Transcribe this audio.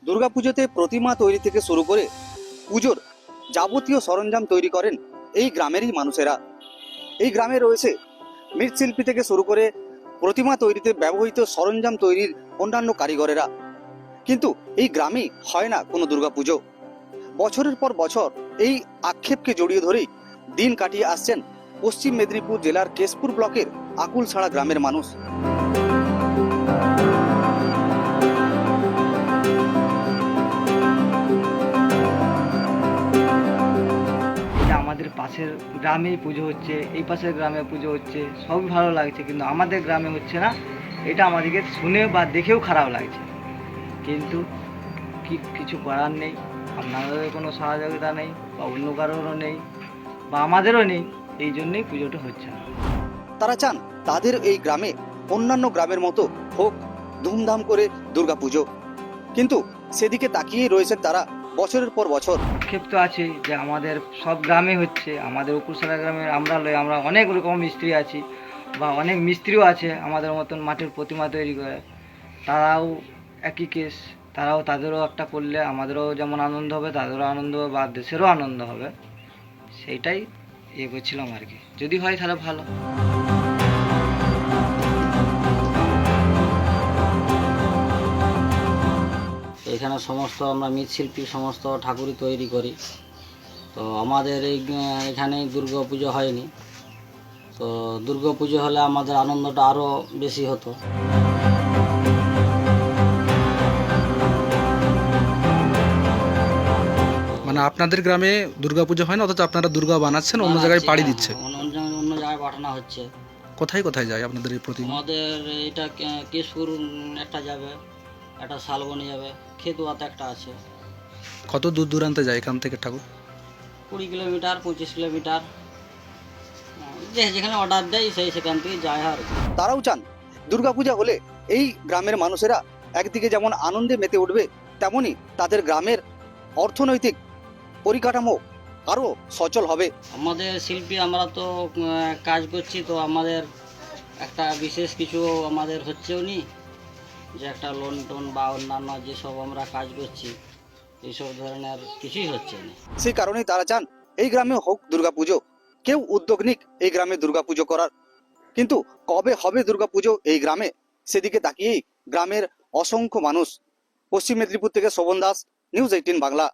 দুর্গাপুজোতে প্রতিমা তৈরি থেকে শুরু করে পুজোর যাবতীয় সরঞ্জাম তৈরি করেন এই গ্রামেরই মানুষেরা। এই গ্রামে রয়েছে মৃৎশিল্পী থেকে শুরু করে প্রতিমা তৈরিতে ব্যবহৃত সরঞ্জাম তৈরির অন্যান্য কারিগরেরা। কিন্তু এই গ্রামে হয় না কোনো দুর্গাপুজো। বছরের পর বছর এই আক্ষেপকে জড়িয়ে ধরেই দিন কাটিয়ে আসছেন পশ্চিম মেদিনীপুর জেলার কেশপুর ব্লকের আকুলছাড়া গ্রামের মানুষ। আমাদের পাশের গ্রামেই পুজো হচ্ছে, এই পাশের গ্রামে পুজো হচ্ছে, সবই ভালো লাগছে, কিন্তু আমাদের গ্রামে হচ্ছে না। এটা আমাদেরকে শুনে বা দেখেও খারাপ লাগছে, কিন্তু কিছু করার নেই। আপনাদের কোনো সহযোগিতা নেই বা অন্য কারোরও নেই বা আমাদেরও নেই, এই জন্যই পুজোটা হচ্ছে না। তারা চান তাদের এই গ্রামে অন্যান্য গ্রামের মতো হোক ধুমধাম করে দুর্গাপুজো, কিন্তু সেদিকে তাকিয়েই রয়েছেন তারা বছরের পর বছর। ক্ষেপ তো আছে যে আমাদের সব গ্রামে হচ্ছে, আমাদের উকুরসালা গ্রামে আমরা অনেক রকম মিস্ত্রি আছি বা অনেক মিস্ত্রিও আছে আমাদের মতন মাটির প্রতিমা তৈরি করে। তারাও একই কেস, তাদেরও একটা করলে আমাদেরও যেমন আনন্দ হবে, তাদেরও আনন্দ হবে বা দেশেরও আনন্দ হবে। সেইটাই করছিলাম আর কি, যদি হয় তাহলে ভালো। এখানে সমস্ত আমরা মৃৎশিল্পী সমস্ত ঠাকুরই তৈরি করি। তো আমাদের এখানে দুর্গা পুজো হয়নি, তো দুর্গা পুজো হলে আমাদের আনন্দটা আরও বেশি হতো। মানে আপনাদের গ্রামে দুর্গাপুজো হয় না, অথচ আপনারা দুর্গা বানাচ্ছেন, অন্য জায়গায় পাড়ি দিচ্ছে। অন্য জায়গায় পাঠানো হচ্ছে। কোথায় কোথায় যায় আপনাদের এই প্রতিমা? আমাদের এটা কেশপুর একটা যাবে, একটা শালবনি যাবে, খেতুয়াতে একটা আছে। কত দূর দূরান্তে যায় এখান থেকে ঠাকুর? 20 কিলোমিটার 25 কিলোমিটার, যেখানে অর্ডার দেয় সেখান থেকে যায়। আর তারাও চান দুর্গাপূজা হলে এই গ্রামের মানুষেরা একদিকে যেমন আনন্দে মেতে উঠবে, তেমনি তাদের গ্রামের অর্থনৈতিক পরিকাঠামো আরও সচল হবে। আমাদের শিল্পী আমরা তো কাজ করছি, তো আমাদের একটা বিশেষ কিছু আমাদের হচ্ছেও নি, যে একটা লোন টোন বা অন্যান্য যেসব আমরা কাজ করছি এইসব ধরনের কিছুই হচ্ছে না। সেই কারণেই তারা চান এই গ্রামে হোক দুর্গাপুজো, কেউ উদ্যোগ নিক এই গ্রামে দুর্গাপুজো করার। কিন্তু কবে হবে দুর্গাপুজো এই গ্রামে, সেদিকে তাকিয়েই গ্রামের অসংখ্য মানুষ। পশ্চিম মেদিনীপুর থেকে শোভন দাস, নিউজ 18 বাংলা।